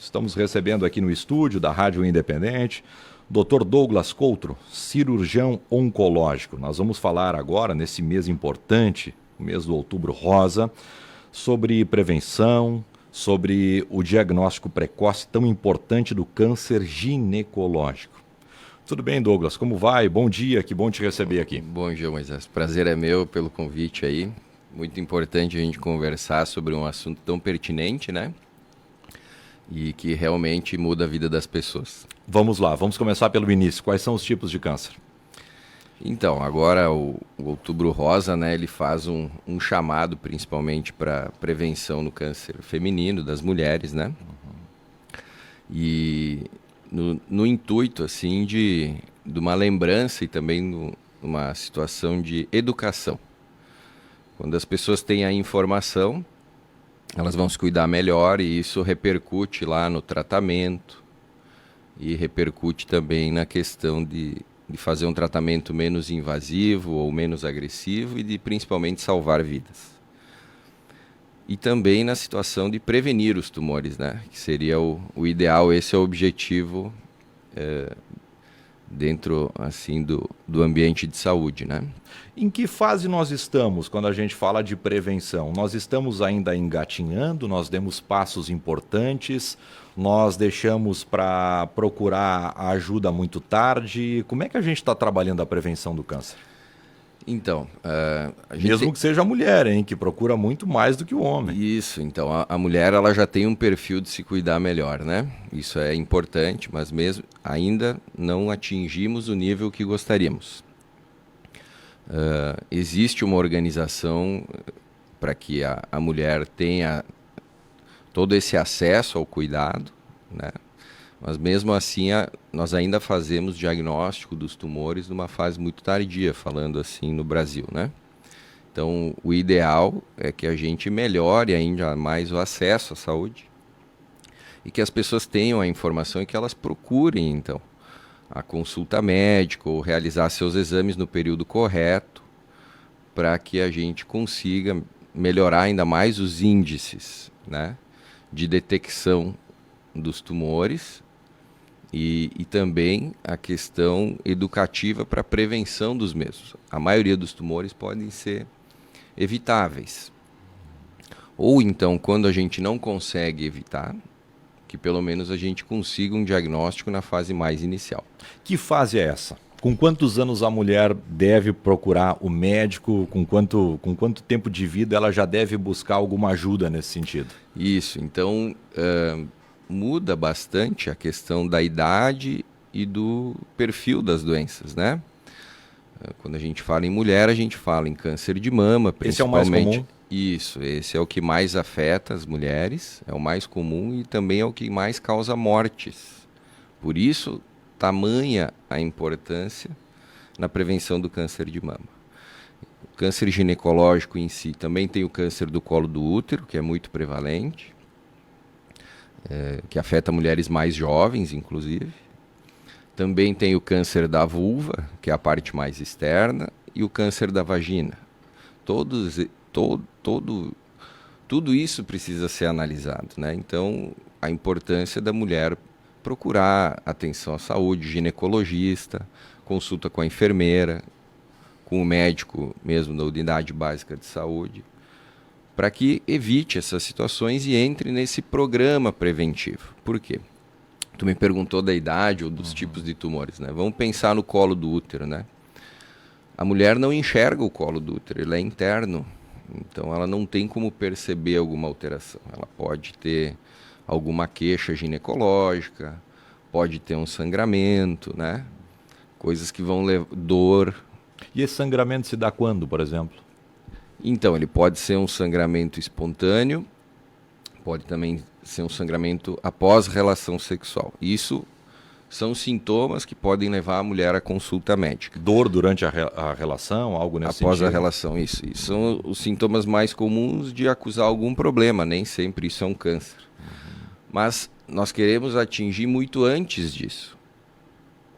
Estamos recebendo aqui no estúdio da Rádio Independente Dr. Douglas Coutro, cirurgião oncológico. Nós vamos falar agora, nesse mês importante, o mês do Outubro Rosa, sobre prevenção, sobre o diagnóstico precoce tão importante do câncer ginecológico. Tudo bem, Douglas? Como vai? Bom dia, que bom te receber aqui. Bom dia, Moisés. Prazer é meu pelo convite aí. Muito importante a gente conversar sobre um assunto tão pertinente, né? E que realmente muda a vida das pessoas. Vamos lá, vamos começar pelo início. Quais são os tipos de câncer? Então, agora o Outubro Rosa, né, ele faz um chamado principalmente para prevenção no câncer feminino, das mulheres, né? E no intuito, assim, de uma lembrança e também uma situação de educação. Quando as pessoas têm a informação, elas vão se cuidar melhor e isso repercute lá no tratamento e repercute também na questão de fazer um tratamento menos invasivo ou menos agressivo e de principalmente salvar vidas. E também na situação de prevenir os tumores, né? Que seria o ideal, esse é o objetivo dentro assim do ambiente de saúde, né? Em que fase nós estamos quando a gente fala de prevenção? Nós estamos ainda engatinhando, nós demos passos importantes, nós deixamos para procurar a ajuda muito tarde. Como é que a gente está trabalhando a prevenção do câncer? Então, mesmo que seja a mulher, hein, que procura muito mais do que o homem. Isso, então a mulher ela já tem um perfil de se cuidar melhor, né? Isso é importante, mas mesmo ainda não atingimos o nível que gostaríamos. Existe uma organização para que a mulher tenha todo esse acesso ao cuidado, né? Mas mesmo assim nós ainda fazemos diagnóstico dos tumores numa fase muito tardia, falando assim no Brasil, né? Então o ideal é que a gente melhore ainda mais o acesso à saúde e que as pessoas tenham a informação e que elas procurem então a consulta médica ou realizar seus exames no período correto para que a gente consiga melhorar ainda mais os índices, né, de detecção dos tumores e também a questão educativa para a prevenção dos mesmos. A maioria dos tumores podem ser evitáveis. Ou então, quando a gente não consegue evitar, que pelo menos a gente consiga um diagnóstico na fase mais inicial. Que fase é essa? Com quantos anos a mulher deve procurar o médico? Com quanto tempo de vida ela já deve buscar alguma ajuda nesse sentido? Isso, então muda bastante a questão da idade e do perfil das doenças, né? Quando a gente fala em mulher, a gente fala em câncer de mama, principalmente. Esse é o mais comum? Isso, esse é o que mais afeta as mulheres, é o mais comum e também é o que mais causa mortes. Por isso, tamanha a importância na prevenção do câncer de mama. O câncer ginecológico em si também tem o câncer do colo do útero, que é muito prevalente, que afeta mulheres mais jovens, inclusive. Também tem o câncer da vulva, que é a parte mais externa, e o câncer da vagina. Tudo isso precisa ser analisado, né? Então, a importância da mulher procurar atenção à saúde, ginecologista, consulta com a enfermeira, com o médico mesmo da unidade básica de saúde, para que evite essas situações e entre nesse programa preventivo. Por quê? Tu me perguntou da idade ou dos tipos de tumores, né? Vamos pensar no colo do útero, né? A mulher não enxerga o colo do útero, ele é interno. Então ela não tem como perceber alguma alteração. Ela pode ter alguma queixa ginecológica, pode ter um sangramento, né? Coisas que vão levar dor. E esse sangramento se dá quando, por exemplo? Então, ele pode ser um sangramento espontâneo, pode também ser um sangramento após relação sexual. Isso são sintomas que podem levar a mulher à consulta médica. Dor durante a relação, algo nesse sentido? Após a relação, isso. São os sintomas mais comuns de acusar algum problema, nem sempre isso é um câncer. Mas nós queremos atingir muito antes disso.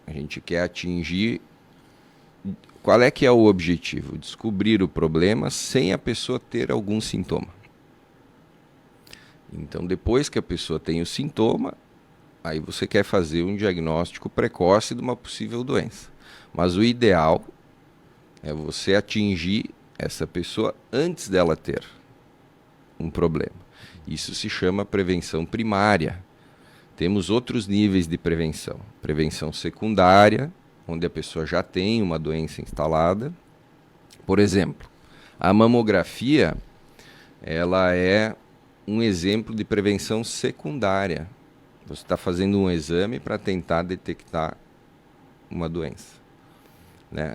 A gente quer atingir... Qual é que é o objetivo? Descobrir o problema sem a pessoa ter algum sintoma. Então, depois que a pessoa tem o sintoma, aí você quer fazer um diagnóstico precoce de uma possível doença. Mas o ideal é você atingir essa pessoa antes dela ter um problema. Isso se chama prevenção primária. Temos outros níveis de prevenção. Prevenção secundária, onde a pessoa já tem uma doença instalada. Por exemplo, a mamografia, ela é um exemplo de prevenção secundária. Você está fazendo um exame para tentar detectar uma doença, né?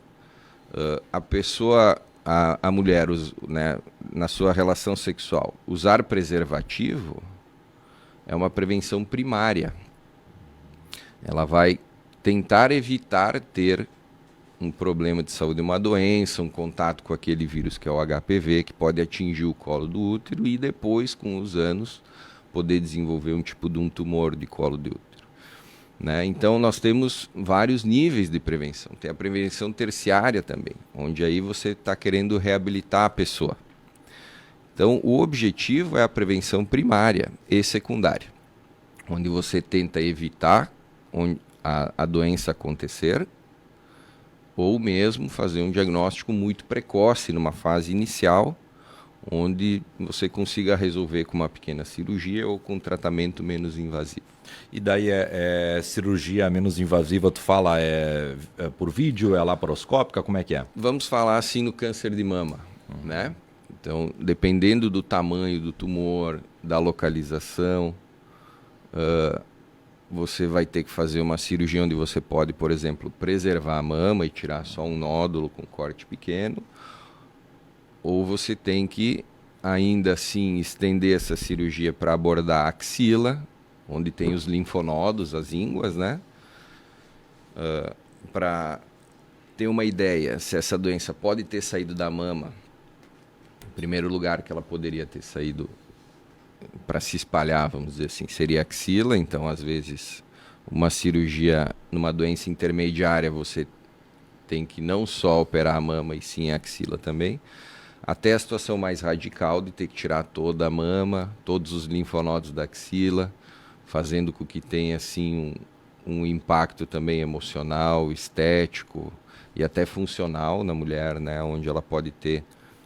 A pessoa, a mulher, né, na sua relação sexual, usar preservativo é uma prevenção primária. Ela vai tentar evitar ter um problema de saúde, uma doença, um contato com aquele vírus que é o HPV, que pode atingir o colo do útero e depois, com os anos, poder desenvolver um tipo de um tumor de colo de útero. Né? Então, nós temos vários níveis de prevenção. Tem a prevenção terciária também, onde aí você está querendo reabilitar a pessoa. Então, o objetivo é a prevenção primária e secundária, onde você tenta evitar a doença acontecer ou mesmo fazer um diagnóstico muito precoce numa fase inicial, onde você consiga resolver com uma pequena cirurgia ou com um tratamento menos invasivo. E daí cirurgia menos invasiva, tu fala é por vídeo, é laparoscópica, como é que é? Vamos falar assim no câncer de mama, né? Então, dependendo do tamanho do tumor, da localização, você vai ter que fazer uma cirurgia onde você pode, por exemplo, preservar a mama e tirar só um nódulo com corte pequeno, ou você tem que, ainda assim, estender essa cirurgia para abordar a axila, onde tem os linfonodos, as ínguas, né? Para ter uma ideia se essa doença pode ter saído da mama, o primeiro lugar que ela poderia ter saído para se espalhar, vamos dizer assim, seria a axila. Então, às vezes, uma cirurgia numa doença intermediária, você tem que não só operar a mama, e sim a axila também, até a situação mais radical de ter que tirar toda a mama, todos os linfonodos da axila, fazendo com que tenha assim um impacto também emocional, estético e até funcional na mulher, né, onde ela pode ter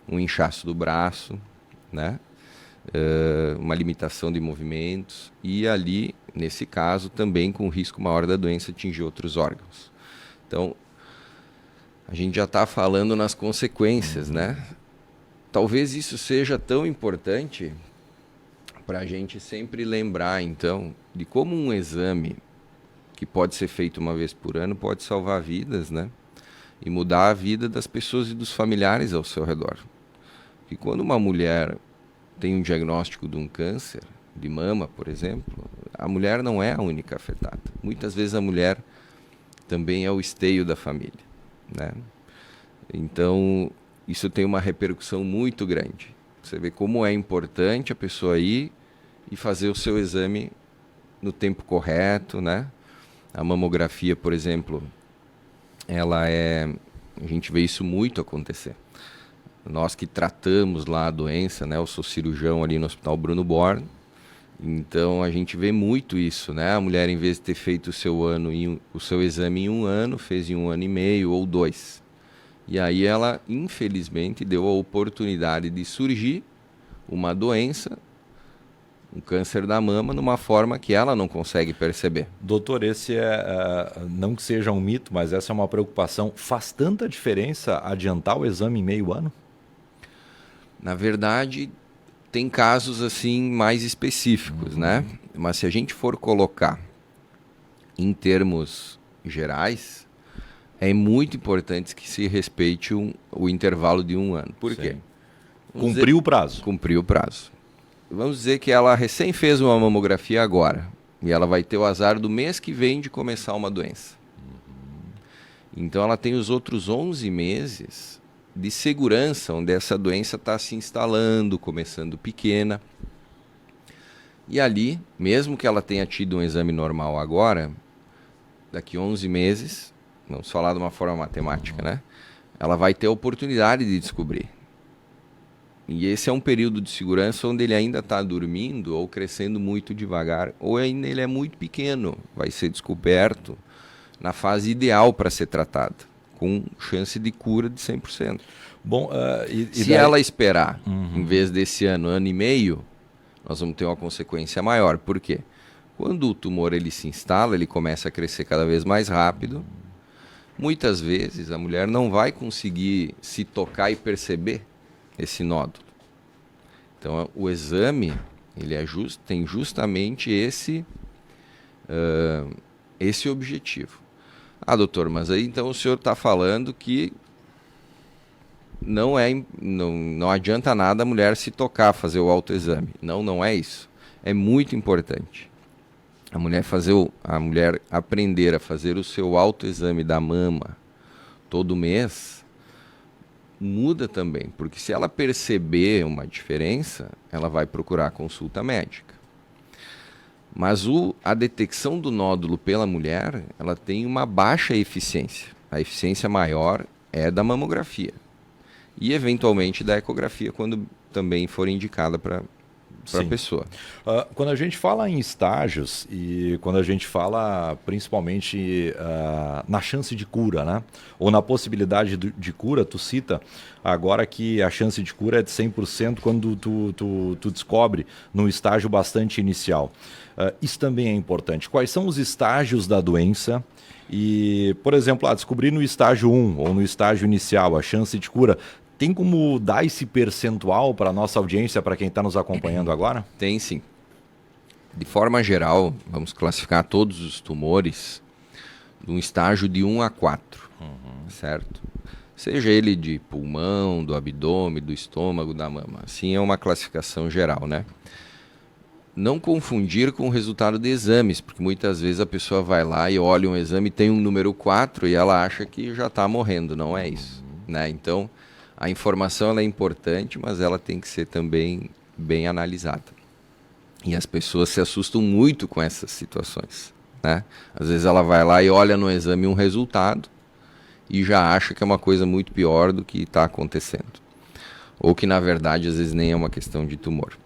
um inchaço do braço, né, uma limitação de movimentos e ali, nesse caso, também com o risco maior da doença atingir outros órgãos. Então, a gente já está falando nas consequências, né? Talvez isso seja tão importante para a gente sempre lembrar, então, de como um exame que pode ser feito uma vez por ano pode salvar vidas, né? E mudar a vida das pessoas e dos familiares ao seu redor. E quando uma mulher tem um diagnóstico de um câncer de mama, por exemplo, a mulher não é a única afetada. Muitas vezes a mulher também é o esteio da família, né? Então, isso tem uma repercussão muito grande. Você vê como é importante a pessoa ir e fazer o seu exame no tempo correto, né? A mamografia, por exemplo, a gente vê isso muito acontecer. Nós que tratamos lá a doença, né? Eu sou cirurgião ali no Hospital Bruno Born, então a gente vê muito isso, né? A mulher, em vez de ter feito o seu exame em 1 ano, fez em 1 ano e meio ou 2. E aí ela, infelizmente, deu a oportunidade de surgir uma doença, um câncer da mama, numa forma que ela não consegue perceber. Doutor, esse não que seja um mito, mas essa é uma preocupação. Faz tanta diferença adiantar o exame em meio ano? Na verdade, tem casos assim mais específicos, né? Mas se a gente for colocar em termos gerais, é muito importante que se respeite o intervalo de 1 ano. Por quê? Cumpriu o prazo. Cumpriu o prazo. Vamos dizer que ela recém fez uma mamografia agora, e ela vai ter o azar do mês que vem de começar uma doença. Então ela tem os outros 11 meses de segurança, onde essa doença está se instalando, começando pequena. E ali, mesmo que ela tenha tido um exame normal agora, daqui 11 meses, vamos falar de uma forma matemática, né? Ela vai ter a oportunidade de descobrir. E esse é um período de segurança onde ele ainda está dormindo ou crescendo muito devagar, ou ainda ele é muito pequeno, vai ser descoberto na fase ideal para ser tratado, com chance de cura de 100%. Bom, se ela esperar, em vez desse ano e meio, nós vamos ter uma consequência maior. Por quê? Quando o tumor ele se instala, ele começa a crescer cada vez mais rápido. Muitas vezes a mulher não vai conseguir se tocar e perceber esse nódulo. Então o exame ele tem justamente esse objetivo. Ah, doutor, mas aí então o senhor está falando que não adianta nada a mulher se tocar, fazer o autoexame. Não é isso. É muito importante. A mulher aprender a fazer o seu autoexame da mama todo mês muda também, porque se ela perceber uma diferença, ela vai procurar consulta médica. Mas a detecção do nódulo pela mulher, ela tem uma baixa eficiência. A eficiência maior é da mamografia. E, eventualmente, da ecografia, quando também for indicada para a pessoa. Quando a gente fala em estágios e quando a gente fala principalmente na chance de cura, né? Ou na possibilidade de cura, tu cita agora que a chance de cura é de 100% quando tu descobre num estágio bastante inicial. Isso também é importante. Quais são os estágios da doença? E, por exemplo, descobrir no estágio 1 ou no estágio inicial a chance de cura, tem como dar esse percentual para a nossa audiência, para quem está nos acompanhando agora? Tem sim. De forma geral, vamos classificar todos os tumores de um estágio de 1 a 4, certo? Seja ele de pulmão, do abdômen, do estômago, da mama. Assim é uma classificação geral, né? Não confundir com o resultado de exames, porque muitas vezes a pessoa vai lá e olha um exame e tem um número 4 e ela acha que já está morrendo. Não é isso, né? Então, a informação ela é importante, mas ela tem que ser também bem analisada. E as pessoas se assustam muito com essas situações, né? Às vezes ela vai lá e olha no exame um resultado e já acha que é uma coisa muito pior do que está acontecendo. Ou que, na verdade, às vezes nem é uma questão de tumor.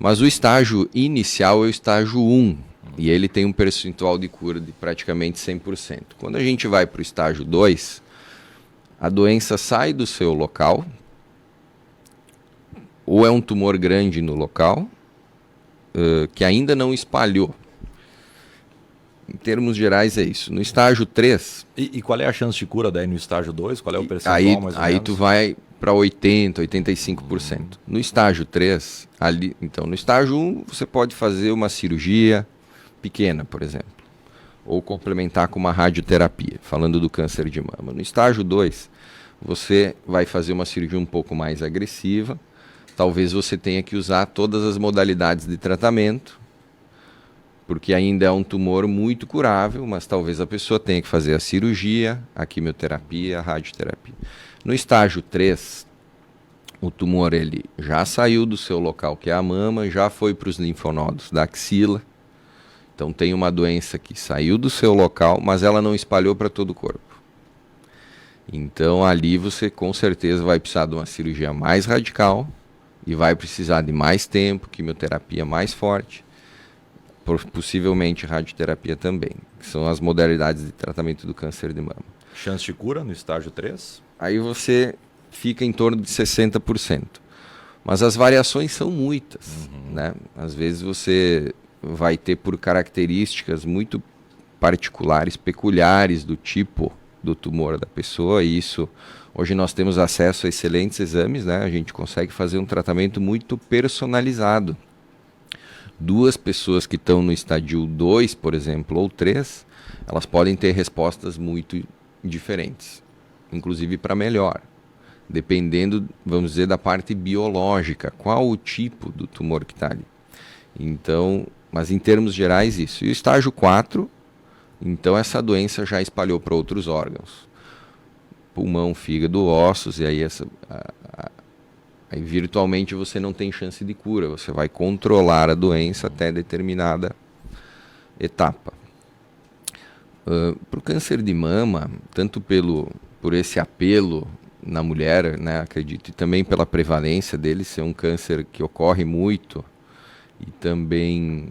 Mas o estágio inicial é o estágio 1, e ele tem um percentual de cura de praticamente 100%. Quando a gente vai para o estágio 2, a doença sai do seu local, ou é um tumor grande no local, que ainda não espalhou. Em termos gerais é isso. No estágio 3... E qual é a chance de cura daí no estágio 2? Qual é o percentual aí, mais ou aí menos? Tu vai para 80%, 85%. No estágio 3, então no estágio 1 você pode fazer uma cirurgia pequena, por exemplo. Ou complementar com uma radioterapia, falando do câncer de mama. No estágio 2, você vai fazer uma cirurgia um pouco mais agressiva. Talvez você tenha que usar todas as modalidades de tratamento, porque ainda é um tumor muito curável, mas talvez a pessoa tenha que fazer a cirurgia, a quimioterapia, a radioterapia. No estágio 3, o tumor ele já saiu do seu local, que é a mama, já foi para os linfonodos da axila. Então tem uma doença que saiu do seu local, mas ela não espalhou para todo o corpo. Então ali você com certeza vai precisar de uma cirurgia mais radical e vai precisar de mais tempo, quimioterapia mais forte, possivelmente radioterapia também, que são as modalidades de tratamento do câncer de mama. Chance de cura no estágio 3? Aí você fica em torno de 60%. Mas as variações são muitas, né? Às vezes você vai ter por características muito particulares, peculiares do tipo do tumor da pessoa, e isso, hoje nós temos acesso a excelentes exames, né? A gente consegue fazer um tratamento muito personalizado. 2 pessoas que estão no estágio 2, por exemplo, ou 3, elas podem ter respostas muito diferentes, inclusive para melhor, dependendo, vamos dizer, da parte biológica, qual o tipo do tumor que está ali. Então, mas em termos gerais isso. E o estágio 4, então essa doença já espalhou para outros órgãos, pulmão, fígado, ossos, e aí aí virtualmente você não tem chance de cura, você vai controlar a doença até determinada etapa. Para o câncer de mama, tanto por esse apelo na mulher, né, acredito, e também pela prevalência dele ser um câncer que ocorre muito e também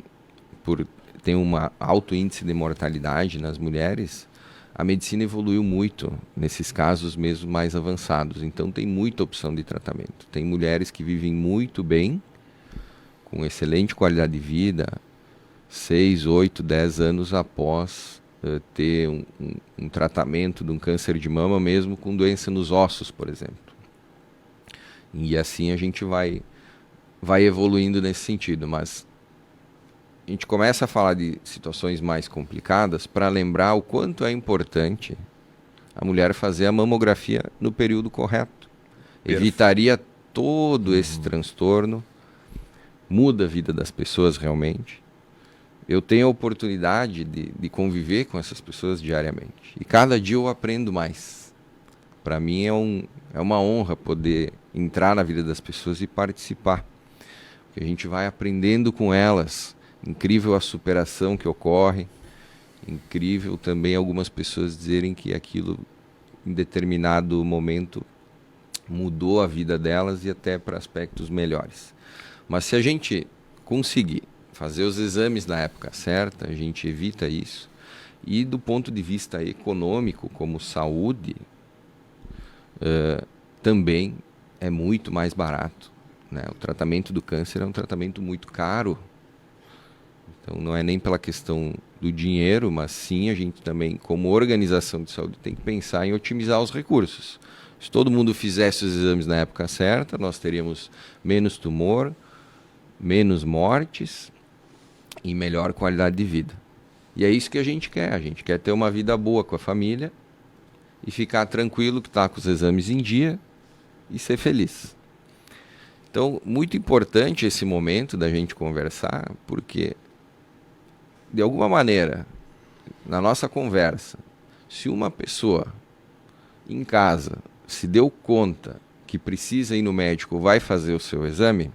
por ter um alto índice de mortalidade nas mulheres, a medicina evoluiu muito nesses casos mesmo mais avançados. Então tem muita opção de tratamento. Tem mulheres que vivem muito bem, com excelente qualidade de vida, 6, 8, 10 anos após ter um tratamento de um câncer de mama, mesmo com doença nos ossos, por exemplo. E assim a gente vai evoluindo nesse sentido, mas a gente começa a falar de situações mais complicadas para lembrar o quanto é importante a mulher fazer a mamografia no período correto. Evitaria todo esse transtorno, muda a vida das pessoas realmente. Eu tenho a oportunidade de conviver com essas pessoas diariamente. E cada dia eu aprendo mais. Para mim é uma honra poder entrar na vida das pessoas e participar. Porque a gente vai aprendendo com elas. Incrível a superação que ocorre. Incrível também algumas pessoas dizerem que aquilo, em determinado momento, mudou a vida delas e até para aspectos melhores. Mas se a gente conseguir fazer os exames na época certa, a gente evita isso. E do ponto de vista econômico, como saúde, também é muito mais barato, né? O tratamento do câncer é um tratamento muito caro. Então não é nem pela questão do dinheiro, mas sim a gente também, como organização de saúde, tem que pensar em otimizar os recursos. Se todo mundo fizesse os exames na época certa, nós teríamos menos tumor, menos mortes e melhor qualidade de vida. E é isso que a gente quer ter uma vida boa com a família e ficar tranquilo que está com os exames em dia e ser feliz. Então, muito importante esse momento da gente conversar, porque, de alguma maneira, na nossa conversa, se uma pessoa em casa se deu conta que precisa ir no médico ou vai fazer o seu exame,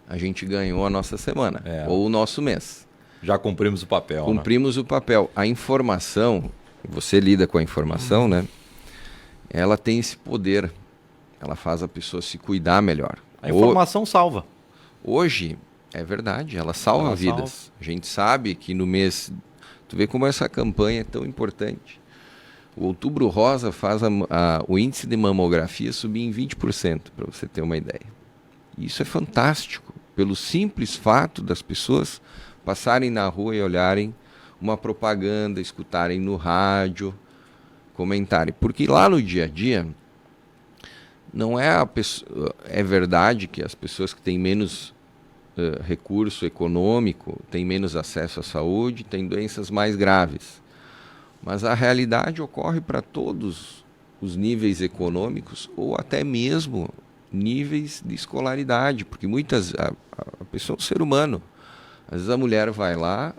a gente ganhou a nossa semana, ou o nosso mês. Já cumprimos o papel. Cumprimos o papel. A informação, você lida com a informação, né? Ela tem esse poder. Ela faz a pessoa se cuidar melhor. A informação salva. Hoje, é verdade, ela salva vidas. A gente sabe que no mês... Tu vê como essa campanha é tão importante. O Outubro Rosa faz o índice de mamografia subir em 20%, para você ter uma ideia. Isso é fantástico, pelo simples fato das pessoas passarem na rua e olharem uma propaganda, escutarem no rádio, comentarem. Porque lá no dia a dia, não é é verdade que as pessoas que têm menos recurso econômico, têm menos acesso à saúde, têm doenças mais graves. Mas a realidade ocorre para todos os níveis econômicos ou até mesmo níveis de escolaridade, porque a pessoa é um ser humano. Às vezes a mulher vai lá,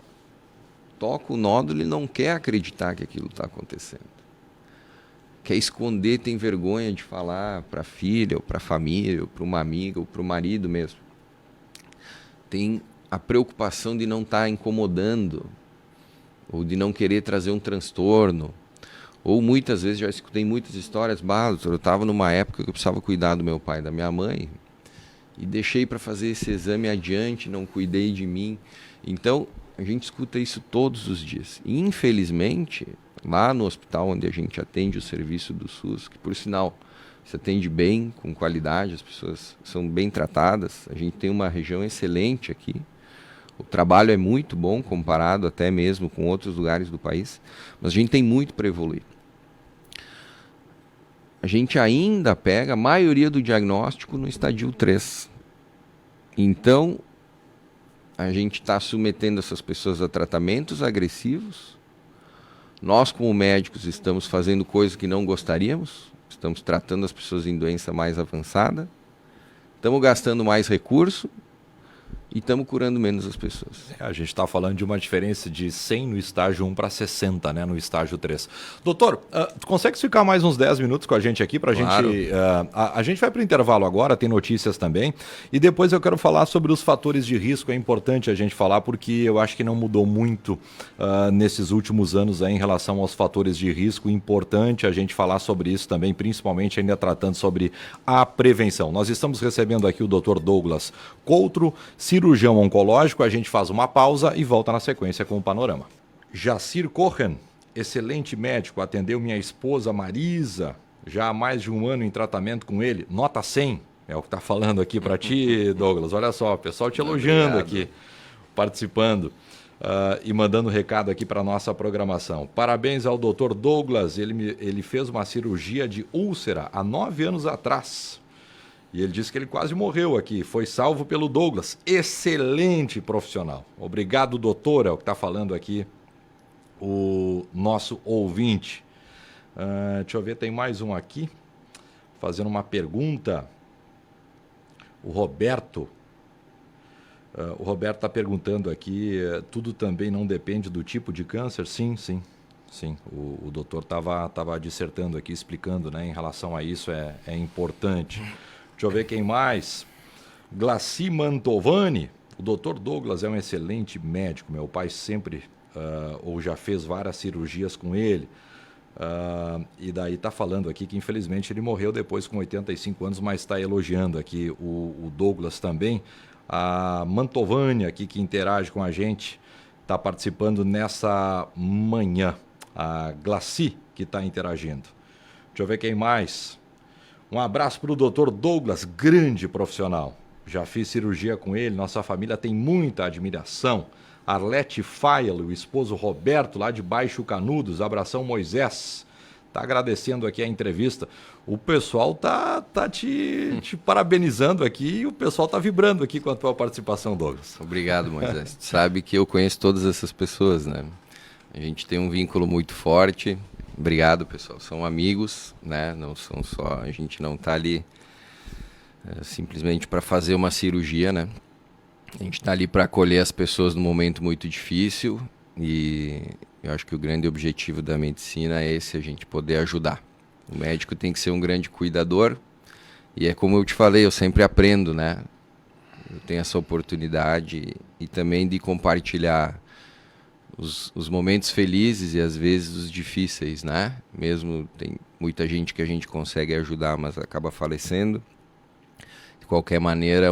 toca o nódulo e não quer acreditar que aquilo está acontecendo. Quer esconder, tem vergonha de falar para a filha, ou para a família, ou para uma amiga, ou para o marido mesmo. Tem a preocupação de não estar incomodando, ou de não querer trazer um transtorno. Ou muitas vezes, já escutei muitas histórias, eu estava numa época que eu precisava cuidar do meu pai e da minha mãe, e deixei para fazer esse exame adiante, não cuidei de mim. Então, a gente escuta isso todos os dias. E, infelizmente, lá no hospital onde a gente atende o serviço do SUS, que por sinal se atende bem, com qualidade, as pessoas são bem tratadas, a gente tem uma região excelente aqui, o trabalho é muito bom comparado até mesmo com outros lugares do país, mas a gente tem muito para evoluir. A gente ainda pega a maioria do diagnóstico no estadio 3. Então, a gente está submetendo essas pessoas a tratamentos agressivos. Nós, como médicos, estamos fazendo coisas que não gostaríamos. Estamos tratando as pessoas em doença mais avançada. Estamos gastando mais recurso. e estamos curando menos as pessoas. A gente está falando de uma diferença de 100 no estágio 1 para 60, né, no estágio 3. Doutor, tu consegue ficar mais uns 10 minutos com a gente aqui para Claro. gente... A gente vai para o intervalo agora, tem notícias também, e depois eu quero falar sobre os fatores de risco. É importante a gente falar porque eu acho que não mudou muito nesses últimos anos aí, em relação aos fatores de risco. Importante a gente falar sobre isso também, principalmente ainda tratando sobre a prevenção. Nós estamos recebendo aqui o Dr. Douglas Coutro, cirurgião oncológico. A gente faz uma pausa e volta na sequência com o panorama. Jacir Cohen, excelente médico, atendeu minha esposa Marisa, já há mais de um ano em tratamento com ele, nota 100, é o que está falando aqui para ti, Douglas. Olha só, o pessoal te elogiando aqui, participando e mandando recado aqui para a nossa programação. Parabéns ao Dr. Douglas, ele fez uma cirurgia de úlcera há 9 anos atrás. E ele disse que ele quase morreu aqui, foi salvo pelo Douglas. Excelente profissional. Obrigado, doutor, é o que está falando aqui o nosso ouvinte. Deixa eu ver, tem mais um aqui, fazendo uma pergunta. O Roberto está perguntando aqui, tudo também não depende do tipo de câncer? Sim. O doutor estava dissertando aqui, explicando, né, em relação a isso, é importante. Deixa eu ver quem mais. Glaci Mantovani. O doutor Douglas é um excelente médico. Meu pai sempre, ou já fez várias cirurgias com ele. E daí está falando aqui que infelizmente ele morreu depois com 85 anos, mas está elogiando aqui o Douglas também. A Mantovani aqui que interage com a gente, está participando nessa manhã. A Glaci que está interagindo. Deixa eu ver quem mais. Um abraço para o Dr. Douglas, grande profissional. Já fiz cirurgia com ele, nossa família tem muita admiração. Arlete Fael, o esposo Roberto, lá de Baixo Canudos, abração Moisés. Está agradecendo aqui a entrevista. O pessoal tá te parabenizando aqui e o pessoal tá vibrando aqui com a tua participação, Douglas. Obrigado, Moisés. Sabe que eu conheço todas essas pessoas, né? A gente tem um vínculo muito forte. Obrigado, pessoal. São amigos, né? Não são só... A gente não está ali simplesmente para fazer uma cirurgia, né? A gente está ali para acolher as pessoas num momento muito difícil e eu acho que o grande objetivo da medicina é esse, a gente poder ajudar. O médico tem que ser um grande cuidador e é como eu te falei, eu sempre aprendo, né? Eu tenho essa oportunidade e também de compartilhar os momentos felizes e às vezes os difíceis, né? Mesmo tem muita gente que a gente consegue ajudar, mas acaba falecendo. De qualquer maneira, é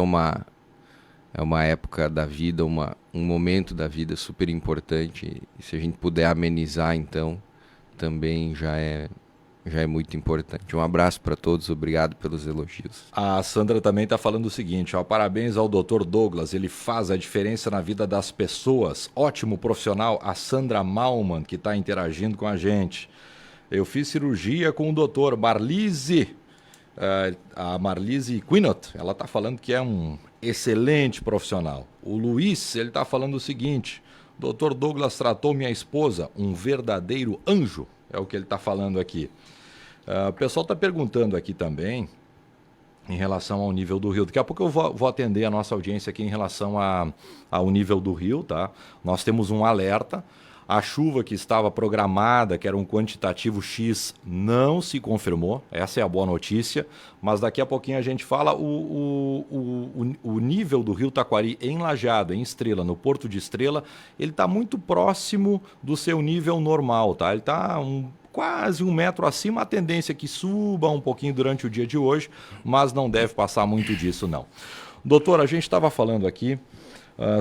uma época da vida, um momento da vida super importante. E se a gente puder amenizar, então, também já é muito importante. Um abraço para todos, obrigado pelos elogios. A Sandra também está falando o seguinte, parabéns ao Dr. Douglas, ele faz a diferença na vida das pessoas. Ótimo profissional, a Sandra Malman, que está interagindo com a gente. Eu fiz cirurgia com o Dr. Marlise, a Marlise Quinot, ela está falando que é um excelente profissional. O Luiz, ele está falando o seguinte, Dr. Douglas tratou minha esposa, um verdadeiro anjo, é o que ele está falando aqui. O pessoal está perguntando aqui também em relação ao nível do rio. Daqui a pouco eu vou atender a nossa audiência aqui em relação ao nível do rio, tá? Nós temos um alerta. A chuva que estava programada, que era um quantitativo X, não se confirmou. Essa é a boa notícia. Mas daqui a pouquinho a gente fala o nível do rio Taquari em Lajeado, em Estrela, no Porto de Estrela, ele está muito próximo do seu nível normal, tá? Ele está quase 1 metro acima, a tendência é que suba um pouquinho durante o dia de hoje, mas não deve passar muito disso, não. Doutor, a gente estava falando aqui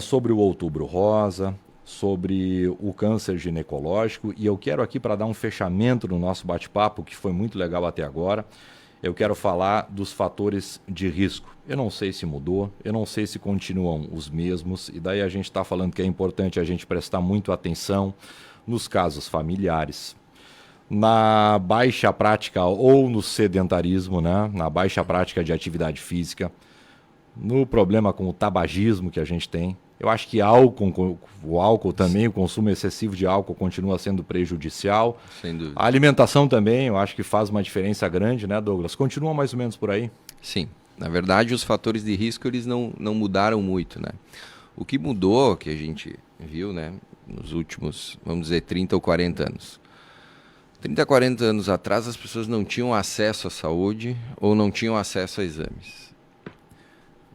sobre o Outubro Rosa, sobre o câncer ginecológico, e eu quero aqui, para dar um fechamento no nosso bate-papo, que foi muito legal até agora, eu quero falar dos fatores de risco. Eu não sei se mudou, eu não sei se continuam os mesmos, e daí a gente está falando que é importante a gente prestar muito atenção nos casos familiares, na baixa prática ou no sedentarismo, né? Na baixa prática de atividade física, no problema com o tabagismo que a gente tem. Eu acho que o álcool também, o consumo excessivo de álcool continua sendo prejudicial. Sem dúvida. A alimentação também, eu acho que faz uma diferença grande, né, Douglas? Continua mais ou menos por aí? Sim, Na verdade, os fatores de risco eles não mudaram muito, né? O que mudou, que a gente viu, né, nos últimos, vamos dizer, 30 ou 40 anos. 30, 40 anos atrás, as pessoas não tinham acesso à saúde ou não tinham acesso a exames.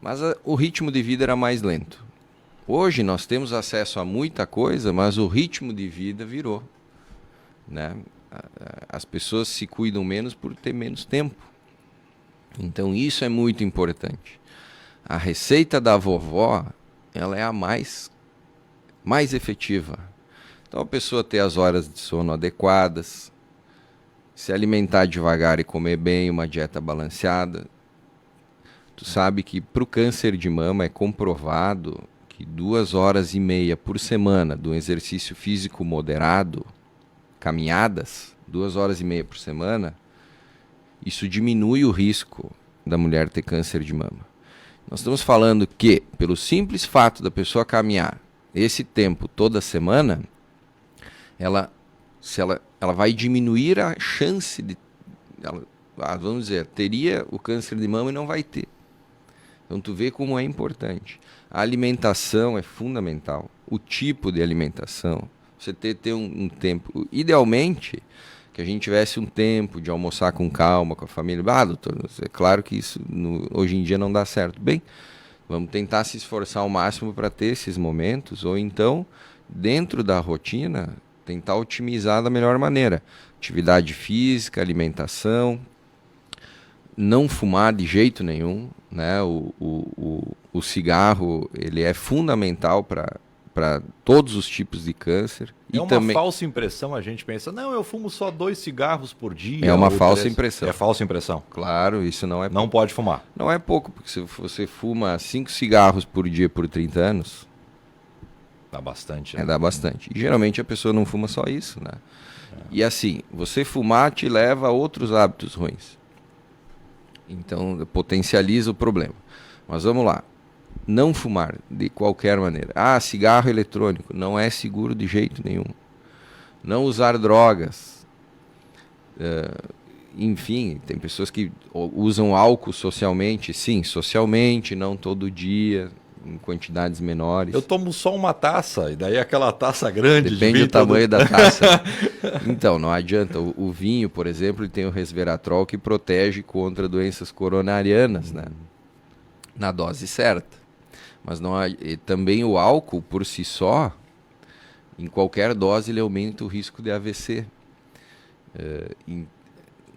Mas o ritmo de vida era mais lento. Hoje nós temos acesso a muita coisa, mas o ritmo de vida virou, né? As pessoas se cuidam menos por ter menos tempo. Então isso é muito importante. A receita da vovó, ela é a mais efetiva. Então a pessoa ter as horas de sono adequadas, se alimentar devagar e comer bem, uma dieta balanceada. Tu sabe que para o câncer de mama é comprovado que 2 horas e meia por semana de um exercício físico moderado, caminhadas, 2 horas e meia por semana, isso diminui o risco da mulher ter câncer de mama. Nós estamos falando que, pelo simples fato da pessoa caminhar esse tempo toda semana, ela vai diminuir a chance de... vamos dizer, teria o câncer de mama e não vai ter. Então tu vê como é importante. A alimentação é fundamental. O tipo de alimentação. Você ter um tempo... Idealmente, que a gente tivesse um tempo de almoçar com calma, com a família. Doutor, é claro que isso hoje em dia não dá certo. Bem, vamos tentar se esforçar ao máximo para ter esses momentos, ou então, dentro da rotina, tentar otimizar da melhor maneira. Atividade física, alimentação, não fumar de jeito nenhum, né? O cigarro, ele é fundamental para todos os tipos de câncer. É uma falsa impressão, a gente pensa, não, eu fumo só 2 cigarros por dia. É uma falsa impressão. É falsa impressão. Claro, isso não é pouco. Não pode fumar. Não é pouco, porque se você fuma 5 cigarros por dia por 30 anos... Dá bastante. Né? Dá bastante. E geralmente a pessoa não fuma só isso, né? E assim, você fumar te leva a outros hábitos ruins. Então, potencializa o problema. Mas vamos lá. Não fumar de qualquer maneira. Cigarro eletrônico. Não é seguro de jeito nenhum. Não usar drogas. Enfim, tem pessoas que usam álcool socialmente. Sim, socialmente, não todo dia, em quantidades menores. Eu tomo só uma taça, e daí aquela taça grande. Depende do tamanho da taça. Então, não adianta. O vinho, por exemplo, ele tem o resveratrol que protege contra doenças coronarianas, né? Na dose certa. Mas não há, também o álcool, por si só, em qualquer dose, ele aumenta o risco de AVC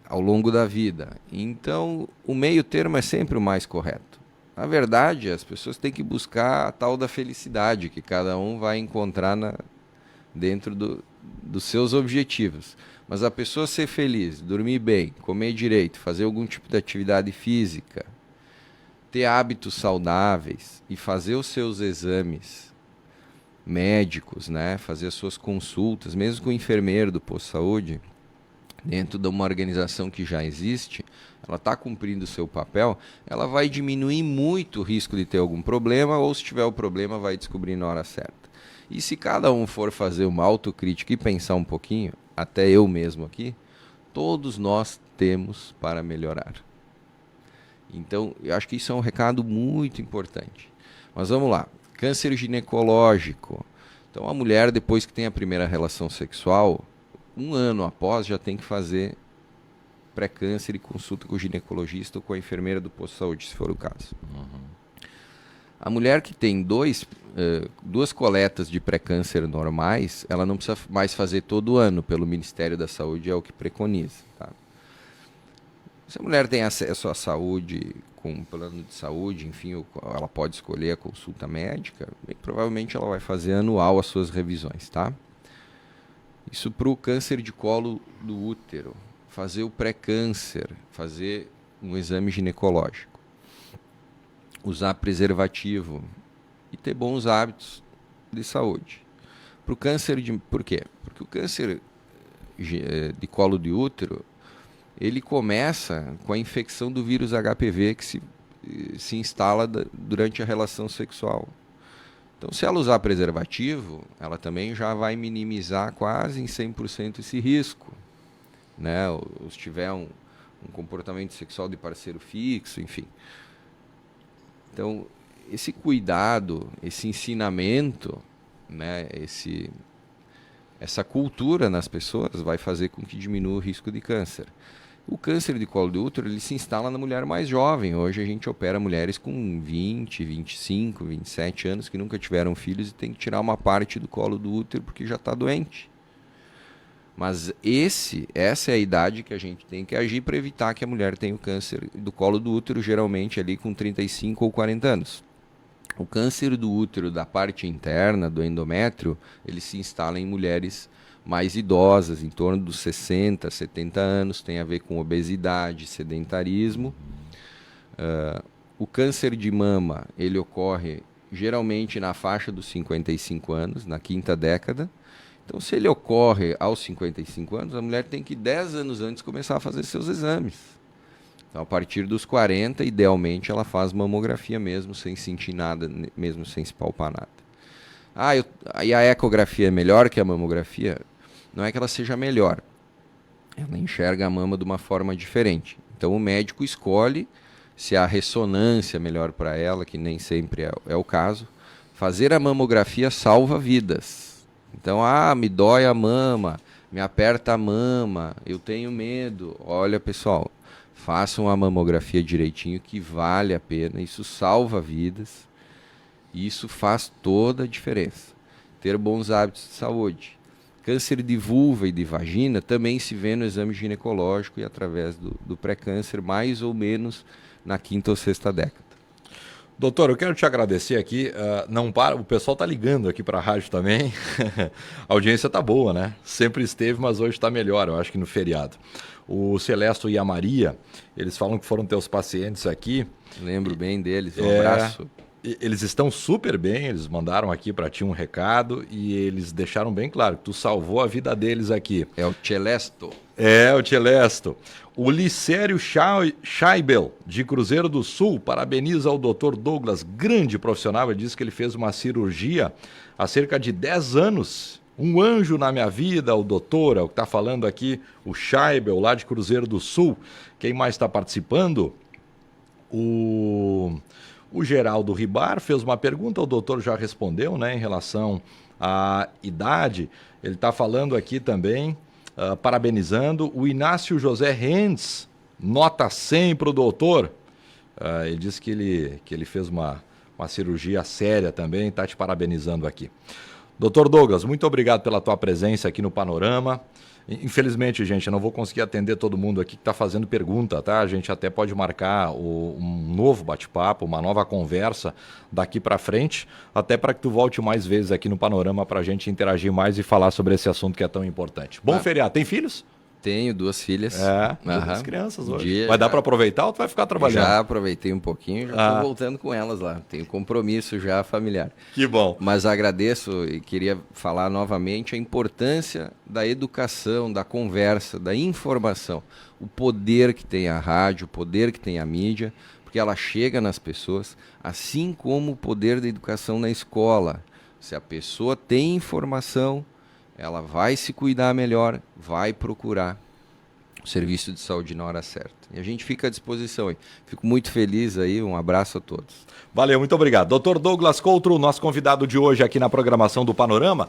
ao longo da vida. Então, o meio termo é sempre o mais correto. Na verdade, as pessoas têm que buscar a tal da felicidade, que cada um vai encontrar dentro dos seus objetivos. Mas a pessoa ser feliz, dormir bem, comer direito, fazer algum tipo de atividade física, ter hábitos saudáveis e fazer os seus exames médicos, né? Fazer as suas consultas, mesmo com o enfermeiro do posto de saúde, dentro de uma organização que já existe, ela está cumprindo o seu papel, ela vai diminuir muito o risco de ter algum problema, ou se tiver o problema, vai descobrir na hora certa. E se cada um for fazer uma autocrítica e pensar um pouquinho, até eu mesmo aqui, todos nós temos para melhorar. Então, eu acho que isso é um recado muito importante. Mas vamos lá, câncer ginecológico. Então, a mulher, depois que tem a primeira relação sexual, 1 ano após, já tem que fazer pré-câncer e consulta com o ginecologista ou com a enfermeira do posto de saúde, se for o caso. A mulher que tem 2 coletas de pré-câncer normais, ela não precisa mais fazer todo ano, pelo Ministério da Saúde, é o que preconiza. Tá? Se a mulher tem acesso à saúde, com um plano de saúde, enfim, ela pode escolher a consulta médica, bem, provavelmente ela vai fazer anual as suas revisões, tá? Isso para o câncer de colo do útero, fazer o pré-câncer, fazer um exame ginecológico, usar preservativo e ter bons hábitos de saúde. Para o câncer por quê? Porque o câncer de colo de útero, ele começa com a infecção do vírus HPV que se instala durante a relação sexual. Então, se ela usar preservativo, ela também já vai minimizar quase em 100% esse risco, né? Ou se tiver um comportamento sexual de parceiro fixo, enfim. Então, esse cuidado, esse ensinamento, né, essa cultura nas pessoas vai fazer com que diminua o risco de câncer. O câncer de colo de útero, ele se instala na mulher mais jovem. Hoje a gente opera mulheres com 20, 25, 27 anos que nunca tiveram filhos e tem que tirar uma parte do colo do útero porque já está doente. Mas essa é a idade que a gente tem que agir para evitar que a mulher tenha o câncer do colo do útero, geralmente ali com 35 ou 40 anos. O câncer do útero da parte interna, do endométrio, ele se instala em mulheres mais idosas, em torno dos 60, 70 anos, tem a ver com obesidade, sedentarismo. O câncer de mama, ele ocorre geralmente na faixa dos 55 anos, na quinta década. Então, se ele ocorre aos 55 anos, a mulher tem que 10 anos antes começar a fazer seus exames. Então, a partir dos 40, idealmente, ela faz mamografia mesmo, sem sentir nada, mesmo sem se palpar nada. E a ecografia é melhor que a mamografia? Não é que ela seja melhor. Ela enxerga a mama de uma forma diferente. Então, o médico escolhe se a ressonância é melhor para ela, que nem sempre é o caso. Fazer a mamografia salva vidas. Então, me dói a mama, me aperta a mama, eu tenho medo. Olha, pessoal, façam a mamografia direitinho, que vale a pena. Isso salva vidas. E isso faz toda a diferença. Ter bons hábitos de saúde. Câncer de vulva e de vagina também se vê no exame ginecológico e através do pré-câncer, mais ou menos na quinta ou sexta década. Doutor, eu quero te agradecer aqui. Não para, o pessoal está ligando aqui para a rádio também. A audiência está boa, né? Sempre esteve, mas hoje está melhor, eu acho que no feriado. O Celesto e a Maria, eles falam que foram teus pacientes aqui. Lembro bem deles, um abraço. Eles estão super bem, eles mandaram aqui para ti um recado e eles deixaram bem claro que tu salvou a vida deles aqui. É o Celesto. É, o Celesto. O Licério Scheibel, de Cruzeiro do Sul, parabeniza o Dr. Douglas, grande profissional. Ele disse que ele fez uma cirurgia há cerca de 10 anos. Um anjo na minha vida, o doutor, é o que está falando aqui, o Scheibel, lá de Cruzeiro do Sul. Quem mais está participando? O Geraldo Ribar fez uma pergunta, o doutor já respondeu, né, em relação à idade. Ele está falando aqui também, parabenizando. O Inácio José Renz, nota 100 para o doutor. Ele disse que ele fez uma cirurgia séria também, está te parabenizando aqui. Doutor Douglas, muito obrigado pela tua presença aqui no Panorama. Infelizmente, gente, eu não vou conseguir atender todo mundo aqui que está fazendo pergunta, tá? A gente até pode marcar um novo bate-papo, uma nova conversa daqui para frente, até para que tu volte mais vezes aqui no Panorama para a gente interagir mais e falar sobre esse assunto que é tão importante. Bom feriado. Tem filhos? Tenho 2 filhas. Duas crianças hoje. Vai dar para aproveitar ou tu vai ficar trabalhando? Já aproveitei um pouquinho, já estou voltando com elas lá. Tenho compromisso já familiar. Que bom. Mas agradeço e queria falar novamente a importância da educação, da conversa, da informação. O poder que tem a rádio, o poder que tem a mídia, porque ela chega nas pessoas, assim como o poder da educação na escola. Se a pessoa tem informação, ela vai se cuidar melhor, vai procurar o serviço de saúde na hora certa. E a gente fica à disposição aí. Fico muito feliz aí, um abraço a todos. Valeu, muito obrigado. Dr. Douglas Coutro, nosso convidado de hoje aqui na programação do Panorama.